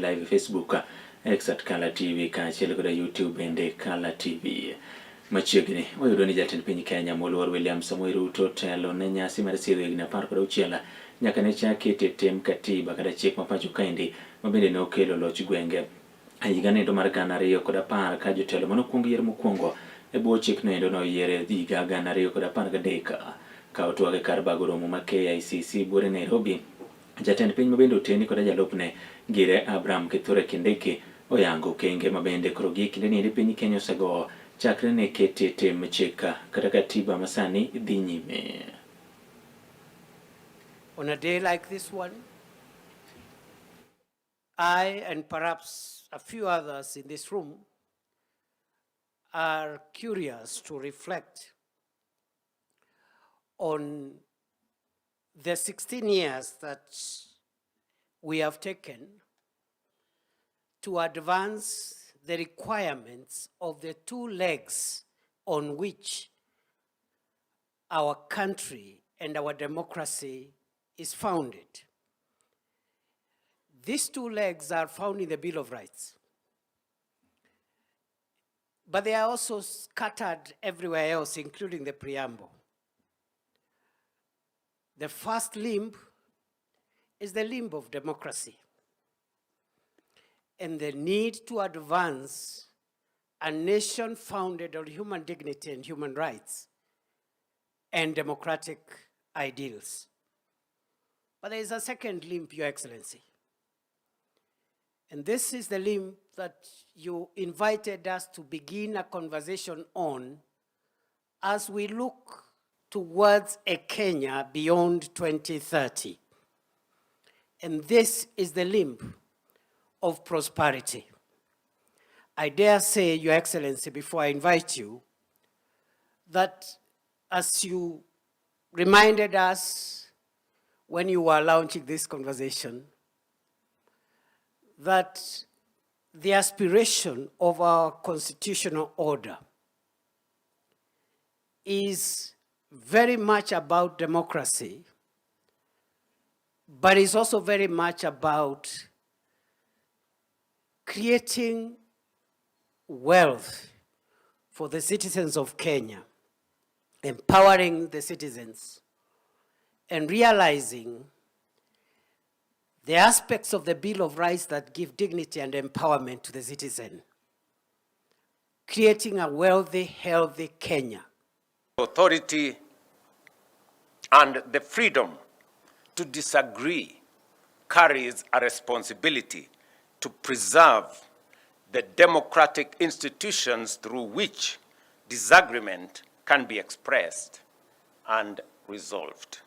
kalatvlive Facebook, X at kalatvlive kaachiel kod YouTube bende kalatvlive. Machiegni wayudo ni jatend piny Kenya moluor William Samoei Ruto telo ne nyasi mar siro higni 16 nyaka ne chaki tem katiba kata chik ma pacho kaendi mabende ne okelo loch gwenge higa nendo mar 2010 ka jotelo manokwongo yier mokwongo e bwo chik no endo noyiere higa 2013 ka otwage kar bago romo ma KICC buore Nairobi. Jatend piny mabende oteni kod jalupne Dier Abraham Kithure Kindiki oyango kenge mabende koro gi kinde ni piny Kenya osego chakre ne kete tem chika kata katiba masani dhi nyime. On a day like this one, I and perhaps a few others in this room are curious to reflect on the 16 years that we have taken to advance the requirements of the two legs on which our country and our democracy is founded. These two legs are found in the Bill of Rights, but they are also scattered everywhere else, including the preamble. The first limb is the limb of democracy and the need to advance a nation founded on human dignity and human rights and democratic ideals. But there is a second limb, Your Excellency. And this is the limb that you invited us to begin a conversation on as we look towards a Kenya beyond 2030. And this is the limb of prosperity. I dare say, Your Excellency, before I invite you, that as you reminded us when you were launching this conversation, that the aspiration of our constitutional order is very much about democracy, but it's also very much about creating wealth for the citizens of Kenya, empowering the citizens, and realizing the aspects of the Bill of Rights that give dignity and empowerment to the citizen, creating a wealthy, healthy Kenya. Authority and the freedom to disagree carries a responsibility to preserve the democratic institutions through which disagreement can be expressed and resolved.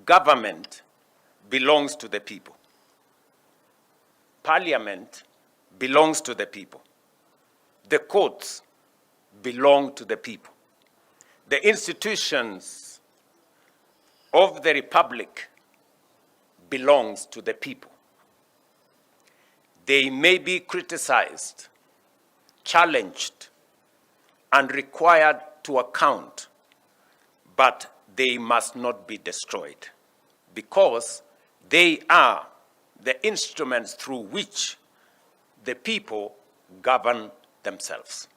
Government belongs to the people. Parliament belongs to the people. The courts belong to the people. The institutions of the republic belongs to the people. They may be criticized, challenged, and required to account, but they must not be destroyed because they are the instruments through which the people govern themselves.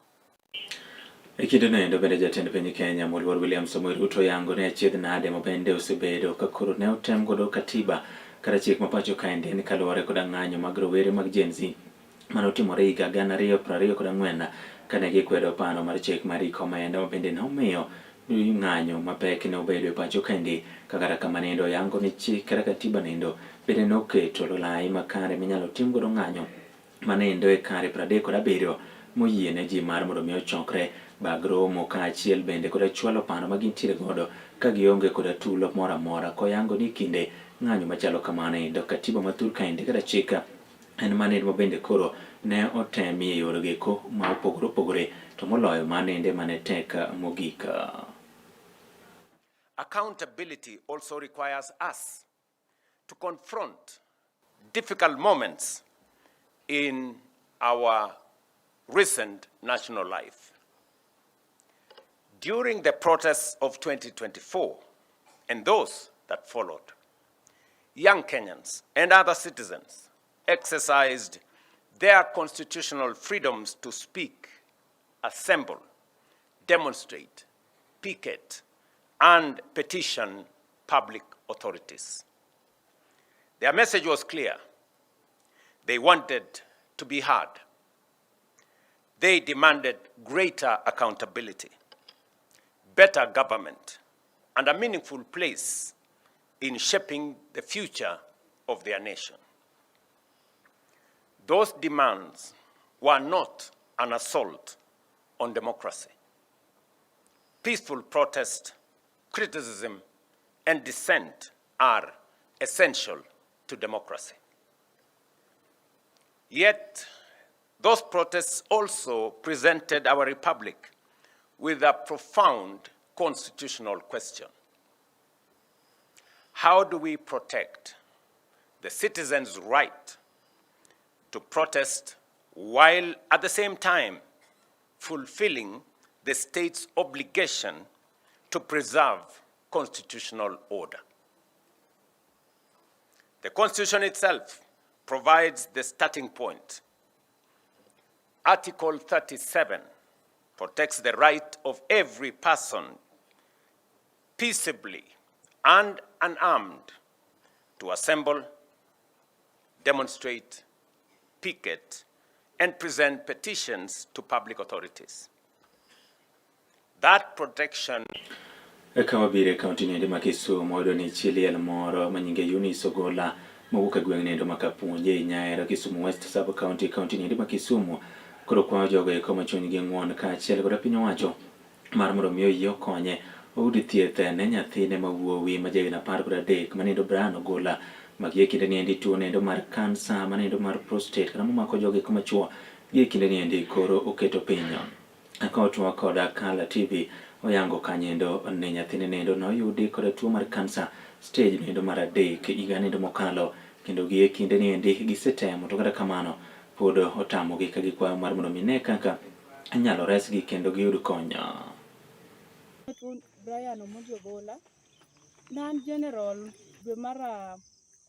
Ikido nendo bende jatend piny Kenya moluor William Samoei Ruto yango ne achiedh nade mabende osebedo ka koro ne otem godo katiba kata chik ma pacho kaendi ni kaluwore koda ng'anyo mag rowere mag Gen Z manotimore higa 2024 kane gikwedo paro mar chik mar iko omenda mabende nomiyo ng'anyo mapek ne obedo e pacho kaendi kaka kama nendo yango ni chik kata katiba nendo bende noketo lolai makare minyalo tim godo ng'anyo manendo e kare 37 moyiene ji mar mondo mi ochokre bag romo kaachiel bende koda chwalo paro ma gintiere godo ka gionge koda tulo moro amora koyango ni kinde ng'anyo machalo kamano endo katiba mathur kaendi kata chika en manendo mabende koro ne otemi e yore geko ma opogore opogore to moloyo manende mane tek mogik. Accountability also requires us to confront difficult moments in our recent national life. During the protests of 2024 and those that followed, young Kenyans and other citizens exercised their constitutional freedoms to speak, assemble, demonstrate, picket, and petition public authorities. Their message was clear. They wanted to be heard. They demanded greater accountability, better government, and a meaningful place in shaping the future of their nation. Those demands were not an assault on democracy. Peaceful protest, criticism, and dissent are essential to democracy. Yet, those protests also presented our republic with a profound constitutional question. How do we protect the citizens' right to protest while at the same time fulfilling the state's obligation to preserve constitutional order? The Constitution itself provides the starting point. Article 37 protects the right of every person peaceably and unarmed to assemble, demonstrate, picket, and present petitions to public authorities. That protection kama bire kaunti ni ndima Kisumu odo ni chiliel moro manyinge Eunice Ogola mawuok e gweng' nendo makapunje Nyaera Kisumu West Sub County ni ndima Kisumu koro kwa jogo eko machony gi ng'uon ka achiel kod piny owacho mar mondo miyo yie okonye oyud thieth ne nyathine mawuowi ma jahigni 13 manindo Brian Ogola magie kinde ni endi tuo nendo mar kansa manindo mar prostate kana momako jogo eko machuo gie kinde ni endi koro oketo piny akotwa koda kalatvlive oyango kanyendo ne nyathine nendo noyudi kod tuo mar kansa stage nendo mar 3 higa nendo mokalo kendo gie kinde ni endi gisetemo to kata kamano pod otamogi ka gikwayo mar mondo mine kaka anyalo resgi kendo giyud kony. Brian Ogola nan general dwe mar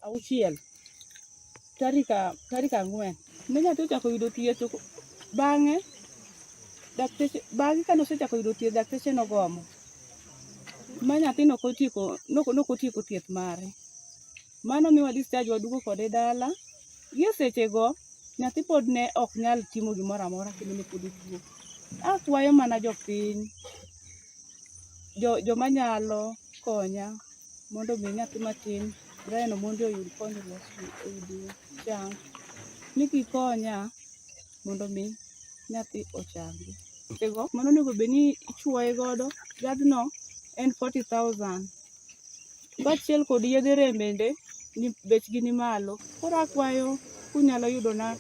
auchiel tarika 4 ne nyathi ochako yudo thieth bang'e kane osechako yudo thieth dakteche nogomo ma nyathi nokotieko thieth mare. Mano miwa discharge waduogo kode dala. Gie sechego nyathi pod ne ok nyal timo gimoro amora kendo ne pod tuo. Akwayo mana jopiny joma nyalo konya mondo mi nyathi matin Brian mondo oyud konyruok oyud chang. Niki konya mondo mi nyathi ochangi. Mano onego bed ni ichuoye godo yadhno en 40,000. Kaachiel kod yedhe rembende bechgi ni malo. Koro akwayo kunyalo yudona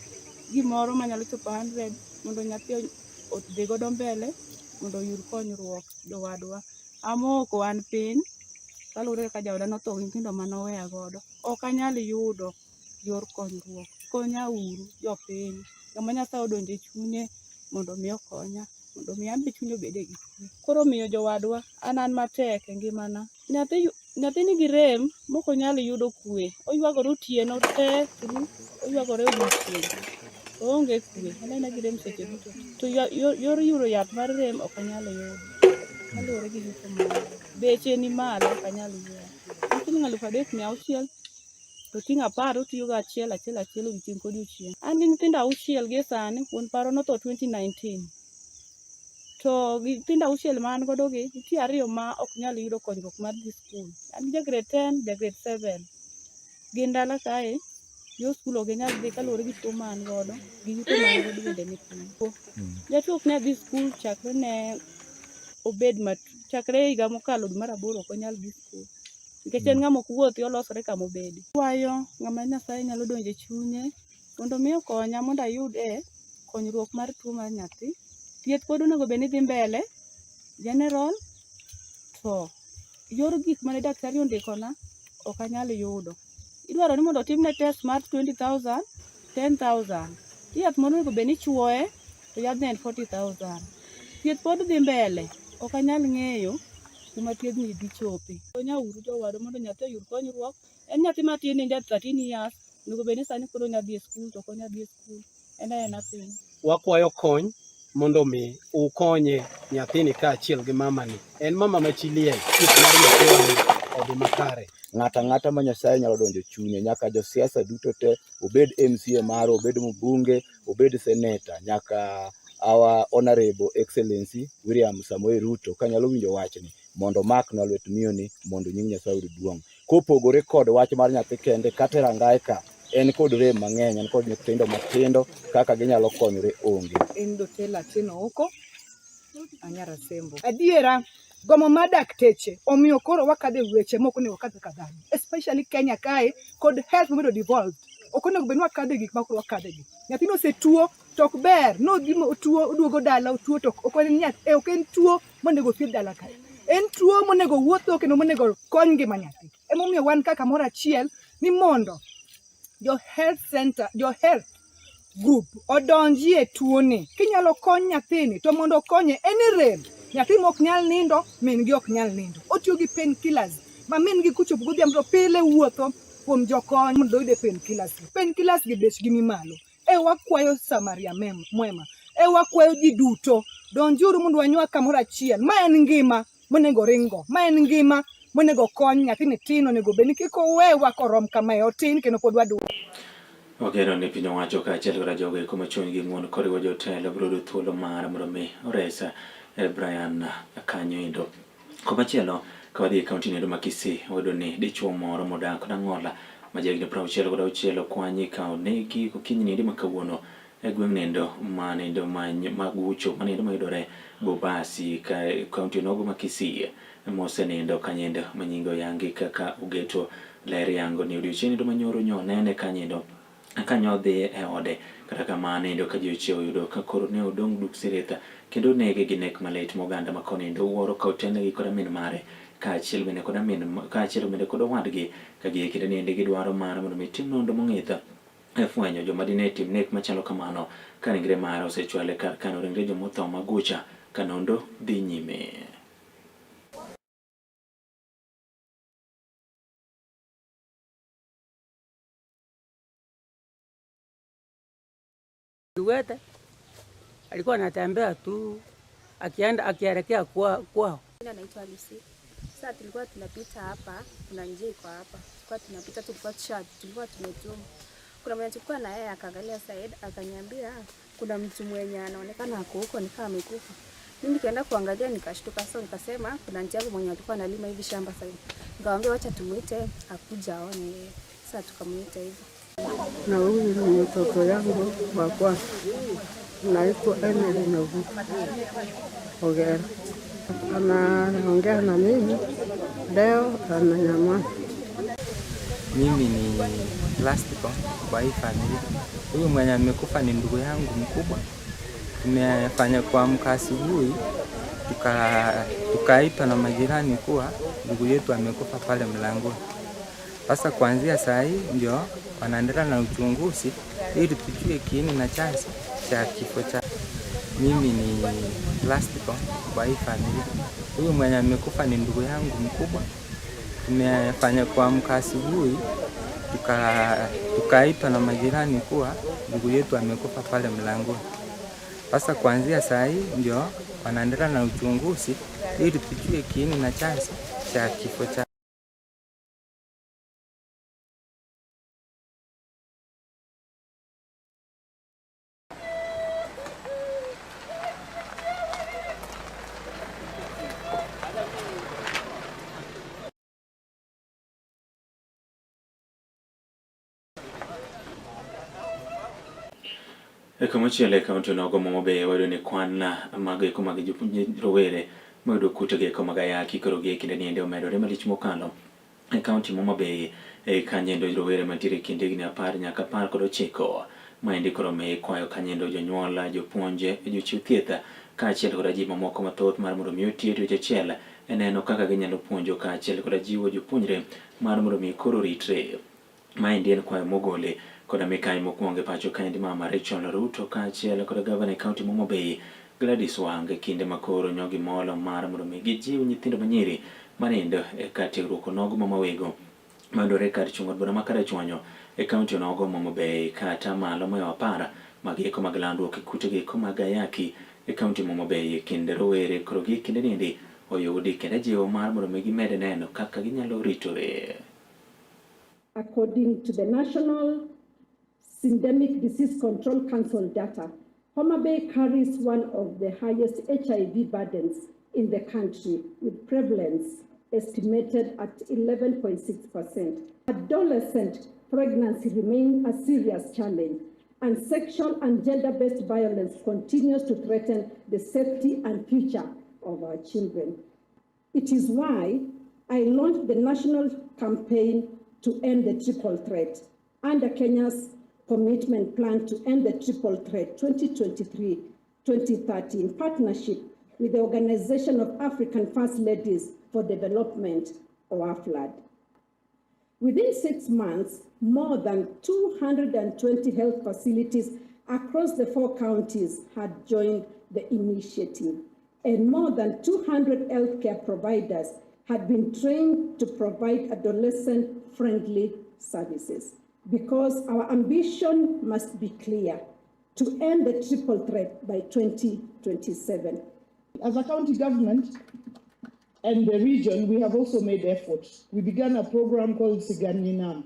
gimoro manyalo chopo 100 mondo nyathi odhi godo mbele mondo oyud konyruok jowadwa. Amoko an piny kaluwore ka jaoda notho nyithindo manoweya godo. Ok anyal yudo yor konyruok. Konya uru jopiny. Joma Nyasaye odonjo e chunye mondo mi okonya. Mondo mi ambe chunye obede gi kwe. Koro miyo jowadwa an matek e ngimana. Nyathi nigi rem mok onyal yudo kwe. Oywagore otieno te, oywagore odiochieng'. Oonge kwe. Anena gi rem seche duto. To yor yudo yath mar rem ok anyal yudo. Kaluwore gi yuto mare. Beche ni malo ok anyal yudo. Siling 3,600 to ting' 10 otiyo go achiel odiochieng' kodiochieng'. An gi nyithindo 6 gie sani, wuon paro notho 2019. To nyithindo 6 ma an godo gi, nitie 2 ma ok nyal yudo konyruok mar dhi skul. An ja grade 10, ja grade 7. Gin dala kae, yo skul ok nyal dhi kaluwore gi tuo ma an godo, gi yuto ma an godo bende ni piny. Jatuo ok nyal dhi skul chakre ne obed chakre higa mokalo dwe mar 8 ok onyal dhi skul. Nikech en ng'ama ok wuothi olosore kama obedi. Kwayo ng'ama Nyasaye nyalo donjo e chunye mondo mi okonya mondo ayud konyruok mar tuo mar nyathi. Thieth pod onego bed ni dhi mbele general to yor gik mane daktari ondikona ok anyal yudo. Idwaro ni mondo otimne test mar 20,000, 10,000. Yath mondo onego bed ni ichuoye to yadhno en 40,000. Thieth pod dhi mbele ok anyal ng'eyo kuma thiedhni dhi chope. Konya uru jowadwa mondo nyathi oyud konyruok. En nyathi matin en just 13 years Nugo beni sani kuro nyadhi e skul to ko nyadhi e skul. Ena piny. Wakwayo kony mondo mi ukonye nyathini kaachiel gi mamani. En mama machiliel, thieth mar nyathini odhi makare. Ng'ata ma Nyasaye nyalo donjo chunye, nyaka josiasa duto te, obed MCA maro, obed mbunge, obed senator, nyaka our honorable excellency William Samoei Ruto kanyalo winjo wachni mondo maknwa lwet miyoni mondo nying Nyasaye oyud duong'. Kopogore kod wach mar nyathi kende kata rangae ka en kod rem mang'eny, en kod nyithindo matindo kaka ginyalo konyore onge. En dotela tino oko anyara sembo. Adiera gomo mar dakteche omiyo koro wakadhe weche moko ne wakadhe kadhano, especially Kenya kae kod health momedo devolved. Ok onego bed wakadhe gik makoro wakadhe gi. Nyathino osetuo to ok ber, no gimo tuo oduogo dala otuo to ok en tuo monego thiedh dala kae. En tuo monego wuotho kendo monego kony ngima nyathi. Emomiyo wan kaka moro achiel ni mondo jo health center, jo health group odonji e tuoni. Kinyalo kony nyathini to mondo konye en rem. Nyathi mok nyal nindo, min gi ok nyal nindo. Otiyo gi painkillers. Ma min gi kuchopo godhiambo to pile wuotho kuom jokony mondo oyude painkillers. Painkillers gi bechgi ni malo. Wakwayo Samaria mwema. Wakwayo ji duto donjuru mondo wanywa kamoro achiel. Ma en ngima monego ringo. Ma en ngima monego kony nyathini tin onego bed ni kik owewa korom kamae otin kendo pod wadwa. Ogero ni piny owacho kaachiel kod jogo eko machung' gi ng'uono koriwo jotelo biro yudo thuolo mar mondo mi oresa Brian kanyo endo. Komachielo kawadhi e kaunti endo ma Kisii wayudo ni dichuo moro modak Nang'ola ma jahigni 66 okwanyi ka onegi gokinyi endo ma kawuono e gweng' endo manendo magucho manendo mayudore Bobasi ka kaunti nogo ma Kisii mosenendo kanyendo manyingo yangi kaka ugeto ler yango ni odiochieng' endo manyoro nene kanyendo kanyo dhi e ode kata kamano endo ka ji ochiewo yudo ka koro ne odong' duk siretha kendo nege gi nek malit moganda ma koni endo wuoro ka otenegi kod min mare kaachiel bende kod owadgi ka giekinde ni ende gidwaro mar mondo mi tim nonro mong'ith e fwenyo joma dine tim nek machalo kamano ka ringre mare osechwale kar kano ringre jomotho magucha ka nonro dhi nyime. Duwete alikuwa anatembea tu akielekea kwao. Naitwa Lucy. Sasa tulikuwa tunapita hapa, kuna njia iko hapa. Tulikuwa tunapita tulikuwa tumetuma. Kuna mwenye tulikuwa na yeye akaangalia side akaniambia kuna mtu mwenye anaonekana ako huko ni kama amekufa. Mimi nikaenda kuangalia nikashtuka, sasa nikasema kuna njia mwenye alikuwa analima hivi shamba sasa. Nikamwambia acha tumuite akuja aone. Sasa tukamuita hivi. Na huyu ni mtoto yangu wa kwanza. Naitwa Emily Nyovu. Ogera. Anaongea na mimi leo ananyamaza. Mimi ni plastiko kwa hii familia. Huyu mwenye amekufa ni ndugu yangu mkubwa. Tumefanya kuamka asubuhi tukaitwa na majirani kuwa ndugu yetu amekufa pale mlangoni. Sasa kuanzia saa hii ndio wanaendelea na uchunguzi ili tujue kiini na chanzo cha kifo cha. Mimi ni plastiko kwa hii familia. Huyu mwenye amekufa ni ndugu yangu mkubwa. Tumefanya kuamka asubuhi tukaitwa na majirani kuwa ndugu yetu amekufa pale mlangoni. Sasa kuanzia saa hii ndio wanaendelea na uchunguzi ili tujue kiini na chanzo cha kifo cha. Komachielo e kaunti nogo Momobe wayudo ni kwan mag rowere mayudo kutegi mag ayaki koro gi kinde ni ende omedore malich mokalo e kaunti Momobe kanyendo rowere mantiere kindegi ni 10 nyaka 19 maendi koro me kwayo kanyendo jonyuol, jopuonje, jochiw thieth kaachiel kod ji mamoko mathoth mar mondo mi otie dweche achiel neno kaka ginyalo puonjo kaachiel kod jiwo jopuonjre mar mondo mi koro ritre. Maendi en kwayo mogole koda mikai mokwongo e pacho kaendi mama Rachel Ruto kaachiel kod gavana e kaunti Momobe Gladys Wanga kinde makoro nyogi molo mar mondo mi gijiw nyithindo manyiri manindo e kar tiegruok nogo mamawego mayudore kar chungo bura makare chwanyo e kaunti no Ogomo Mobei kata malo moyo apara magiko maglandruok kute giko magayaki e kaunti Mobei kinde rowere krogi kinde nindi oyudi kende jiwo mar mondo mi gimede neno kaka ginyalo ritore. According to the National Syndemic Disease Control Council data, Homa Bay carries one of the highest HIV burdens in the country, with prevalence estimated at 11.6%. Adolescent pregnancy remains a serious challenge, and sexual and gender-based violence continues to threaten the safety and future of our children. It is why I launched the national campaign to end the triple threat under Kenya's commitment plan to end the triple threat 2023-2030 in partnership with the Organization of African First Ladies for Development, or AFLAD. Within 6 months, more than 220 health facilities across the 4 counties had joined the initiative, and more than 200 healthcare providers had been trained to provide adolescent-friendly services. Because our ambition must be clear, to end the triple threat by 2027. As a county government and the region, we have also made efforts. We began a program called Siganinam,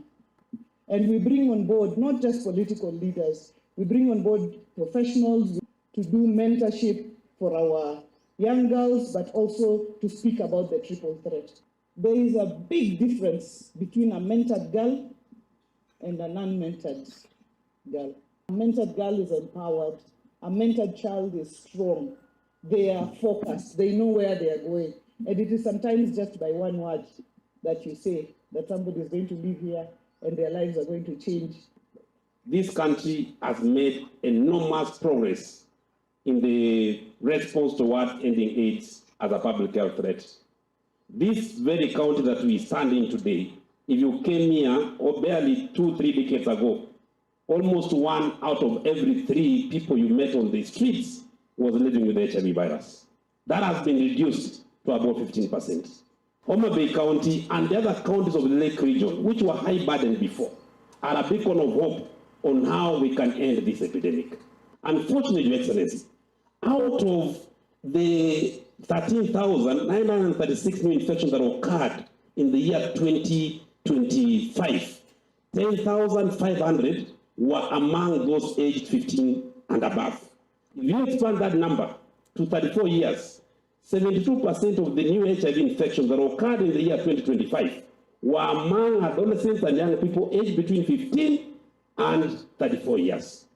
and we bring on board not just political leaders, we bring on board professionals to do mentorship for our young girls, but also to speak about the triple threat. There is a big difference between a mentored girl and an unmentored girl. A mentored girl is empowered. A mentored child is strong. They are focused. They know where they are going. And it is sometimes just by one word that you say that somebody is going to live here and their lives are going to change. This country has made enormous progress in the response towards ending AIDS as a public health threat. This very county that we stand in today, if you came here or barely 2-3 decades ago, almost 1 out of every 3 people you met on the streets was living with the HIV virus. That has been reduced to about 15%. Homa Bay County and the other counties of the Lake region, which were high burden before, are a beacon of hope on how we can end this epidemic. Unfortunately, Your Excellency, out of the 13,936 new infections that occurred in the year 2025, 10,500 were among those aged 15 and above. If you expand that number to 34 years, 72% of the new HIV infections that occurred in the year 2025 were among adolescents and young people aged between 15 and 34 years.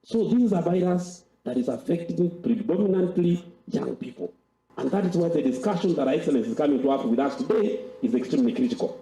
So this is a virus that is affecting predominantly young people. And that is why the discussion that Her Excellency is coming to have with us today is extremely critical.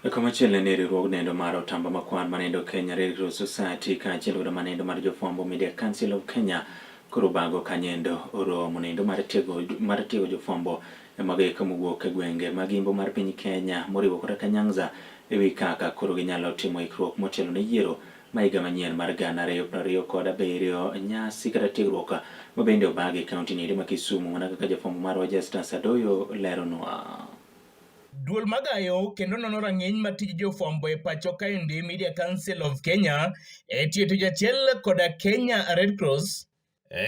Komachielo ne riwruog nendo mar otamba makwan manendo Kenya Radio Society kaachiel kod manendo mar jofwambo Media Council of Kenya koro bago kanyendo oromo nendo mar tiego jofwambo mageka mowuok e gwenge magimbo mar piny Kenya moriwo kod Nyanza ewi kaka koro ginyalo timo ikruok motelo ne yiero maiga manyien mar 2027 nyasi kata tiegruok mabende obagi e kaunti ni ma Kisumu mana kaka jafwambo mar Justin Sadoyo leronwa. Duol magayo kendo nono rang'iny mar tij jofwambo e pacho kaendi Media Council of Kenya tiyo jachiel koda Kenya Red Cross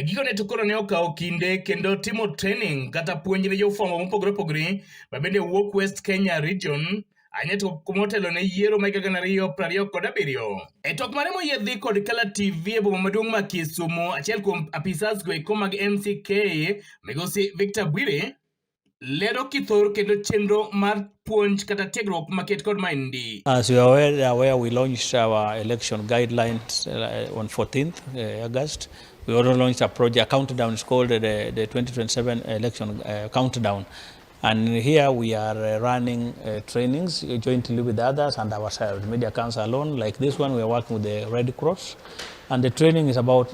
gikone to koro ne okawo kinde kendo timo training kata puonj ne jofwambo mopogore opogore mabende wuok West Kenya region anyeto kumotelo ne yiero ma 2027 e tok mare moyiedhi kod kalatvlive e boma maduong' ma Kisumu achiel kuom apisas go eko mag MCK migosi Victor Bwire lero kithor kendo chenro mar puonj kata tiegruok maket kod maendi. As you are aware, we launched our election guidelines on 14th August. We also launched a project, a countdown. It's called the 2027 election countdown. And here we are running trainings jointly with others and ourselves, Media Council alone. Like this one, we are working with the Red Cross. And the training is about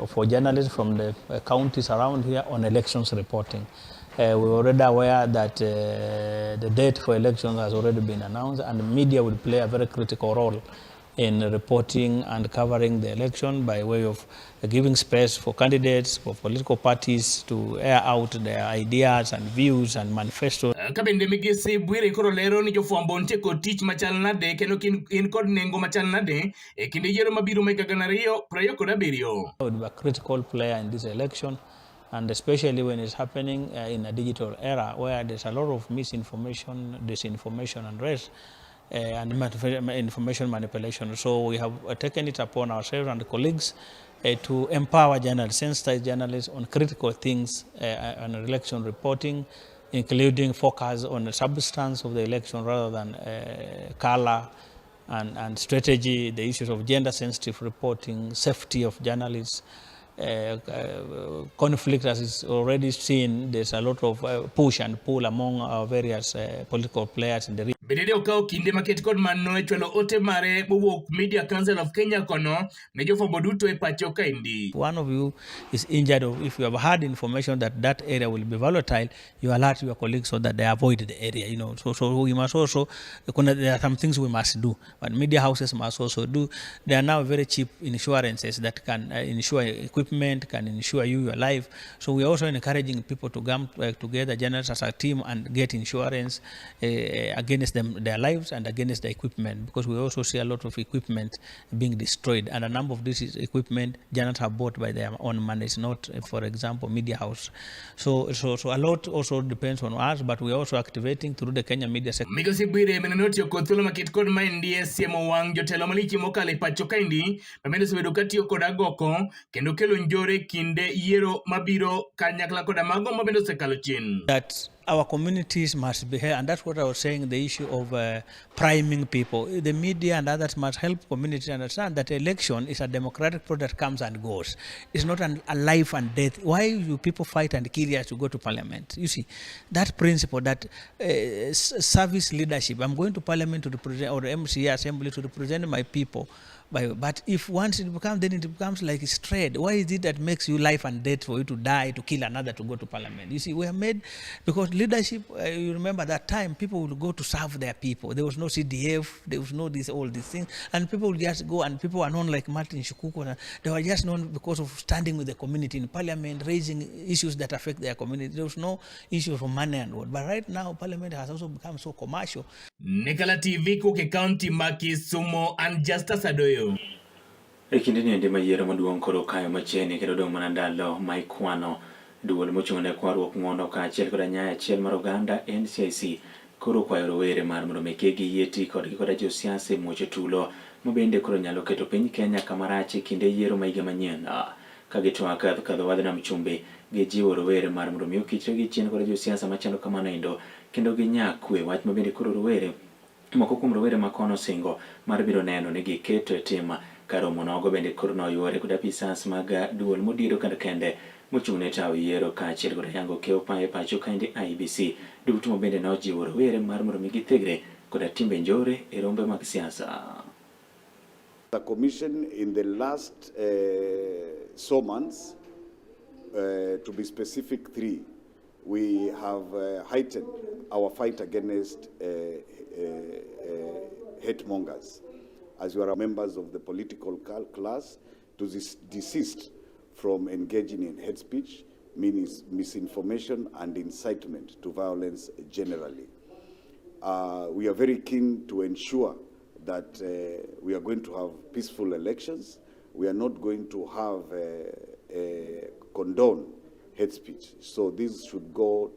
for journalists from the counties around here on elections reporting. We're already aware that the date for elections has already been announced, and the media will play a very critical role in reporting and covering the election by way of giving space for candidates, for political parties to air out their ideas and views and manifestos. Kabende migisi Bwire koro lero ni jofwambo ntieko tich machal nade kendo in kod nengo machal nade e kinde yiero mabiro ma 2027. I would be a critical player in this election, and especially when it's happening in a digital era where there's a lot of misinformation, disinformation, and rest, and information manipulation. So we have taken it upon ourselves and colleagues to empower journalists, sensitize journalists on critical things on election reporting, including focus on the substance of the election rather than color and strategy, the issues of gender-sensitive reporting, safety of journalists, conflict as is already seen. There's a lot of push and pull among our various political players in the region. Bedede okao kinde maket kod manno e chwalo ote mare mowuok Media Council of Kenya kono ne jofwambo duto e pacho kaendi. One of you is injured, or if you have had information that that area will be volatile, you alert your colleagues so that they avoid the area. So we must also, there are some things we must do, but media houses must also do. There are now very cheap insurances that can insure equipment, can insure you your life. So we are also encouraging people to come together, journalists as a team, and get insurance against their lives and against the equipment, because we also see a lot of equipment being destroyed, and a number of this equipment journalists have bought by their own money. It's not, for example, media house. So a lot also depends on us, but we are also activating through the Kenya media sector. Migosi Bwire menonoti okothulo maket kod maendi e siemo wang' jotelo malich mokale pacho kaendi mamende osebedo katiyo kod agoko kendo kelo njore kinde yiero mabiro kanyakla koda mago mabende osekalo chien. That our communities must be here, and that's what I was saying, the issue of priming people. The media and others must help communities understand that election is a democratic process that comes and goes. It's not a life and death. Why do people fight and kill us to go to parliament? You see, that principle, that service leadership, I'm going to parliament to represent, or the MCA assembly to represent my people. But if once it becomes, then it becomes like it's trade. Why is it that makes you life and death for you to die, to kill another, to go to parliament? You see, we are made, because leadership, you remember that time, people would go to serve their people. There was no CDF, there was no all these things. And people would just go, and people are known like Martin Shukuku. They were just known because of standing with the community in parliament, raising issues that affect their community. There was no issue for money and what. But right now, parliament has also become so commercial. Nikala TV Kuke County Maki Sumo and Justice Adoyo. Kinde ni ndima yiero maduong' koro kayo machiegni kendo dong' mana ndalo ma ikwano duol mochung'ne kwaruok ng'ono kaachiel koda nyaya achiel mar oganda NCIC koro kwayo rowere mar mondo meke giyie ti kodgi koda josiasa muoche tulo mabende koro nyalo keto piny Kenya kama rach e kinde yiero ma higa manyien ka gitwak kadho wadh nam chumbi gijiwo rowere mar mondo mi okichre gi chien koda josiasa machalo kamano endo kendo ginyaa kwe, wach mabende koro rowere moko kuom rowere makono singo mar biro neno ni giketo e tim karomo nogo bende koro noyuore kod apisas mag duol modiro kendo kende mochung'ne tawo yiero kaachiel kod yango keyo paye pacho kaendi IEBC duto mabende nojiwo rowere mar mondo mi githegre koda timbe njore e rombe mag siasa. The commission in the last summons, to be specific 3, we have heightened our fight against hate mongers. As you are members of the political class, to desist from engaging in hate speech, means misinformation and incitement to violence generally. We are very keen to ensure that we are going to have peaceful elections. We are not going to have condone hate speech. So this should go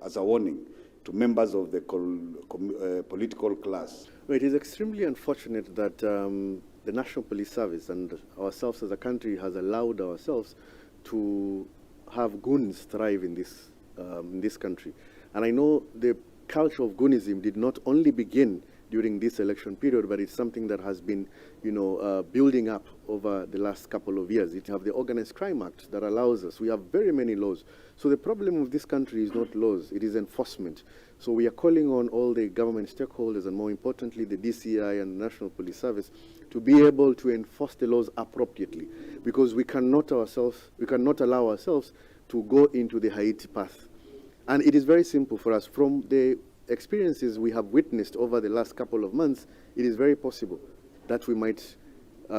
as a warning to members of the political class. Well, it is extremely unfortunate that the National Police Service and ourselves as a country has allowed ourselves to have goons thrive in this country. And I know the culture of goonism did not only begin during this election period, but it's something that has been, building up over the last couple of years. It have the Organized Crime Act that allows us. We have very many laws. So the problem of this country is not laws, it is enforcement. So we are calling on all the government stakeholders, and more importantly, the DCI and the National Police Service, to be able to enforce the laws appropriately, because we cannot allow ourselves to go into the Haiti path. And it is very simple for us. From the experiences we have witnessed over the last couple of months, it is very possible that we might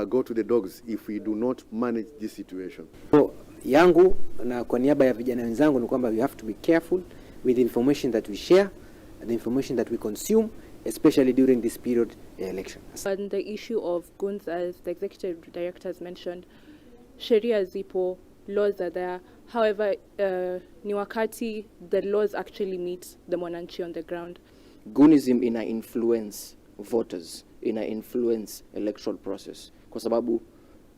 go to the dogs if we do not manage this situation. Yangu na kwa niaba ya vijana wenzangu ni kwamba we have to be careful with the information that we share, the information that we consume, especially during this period election. On the issue of goons, as the executive director has mentioned, sheria zipo, laws are there. However, ni wakati the laws actually meet the mwananchi on the ground. Goonism ina influence voters, ina influence electoral process, kwa sababu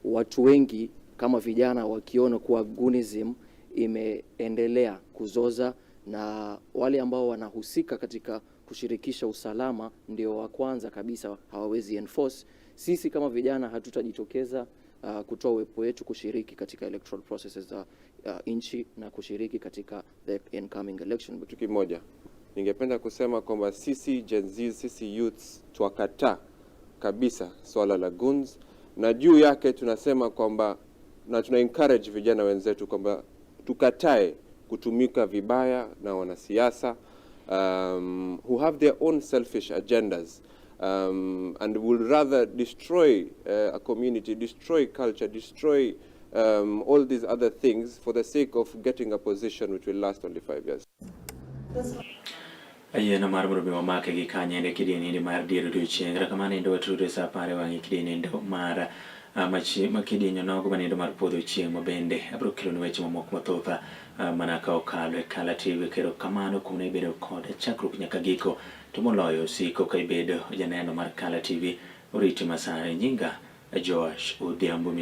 watu wengi kama vijana wakiona kuwa goonism imeendelea kuzoza na wale ambao wanahusika katika kushirikisha usalama ndio wa kwanza kabisa hawawezi enforce. Sisi kama vijana hatutajitokeza kutoa uwepo wetu kushiriki katika electoral processes za nchi na kushiriki katika the incoming election. Kitu kimoja ningependa kusema kwamba sisi Gen Z, sisi youths tuwakataa kabisa swala la goons, na juu yake tunasema kwamba na tuna encourage vijana wenzetu kwamba tukatae kutumika vibaya na wanasiasa who have their own selfish agendas and will rather destroy a community, destroy culture, destroy all these other things for the sake of getting a position which will last only 5 years. Ayena marmuro bi mamake gi kanyende kidini ni mar Dier Odiochieng rakamane ndo watude sa pare wangi kidini ndo mara machi makidinyo nogo banindo mar podho chieng mabende abro kelo ni weche mamoko mathoth manaka okalo e kalatvlive kero kamano kuom ne bedo kod chakruok nyaka giko to moloyo siko ka ibedo janeno mar kalatvlive oriti masare nyinga Josh Odhiambo.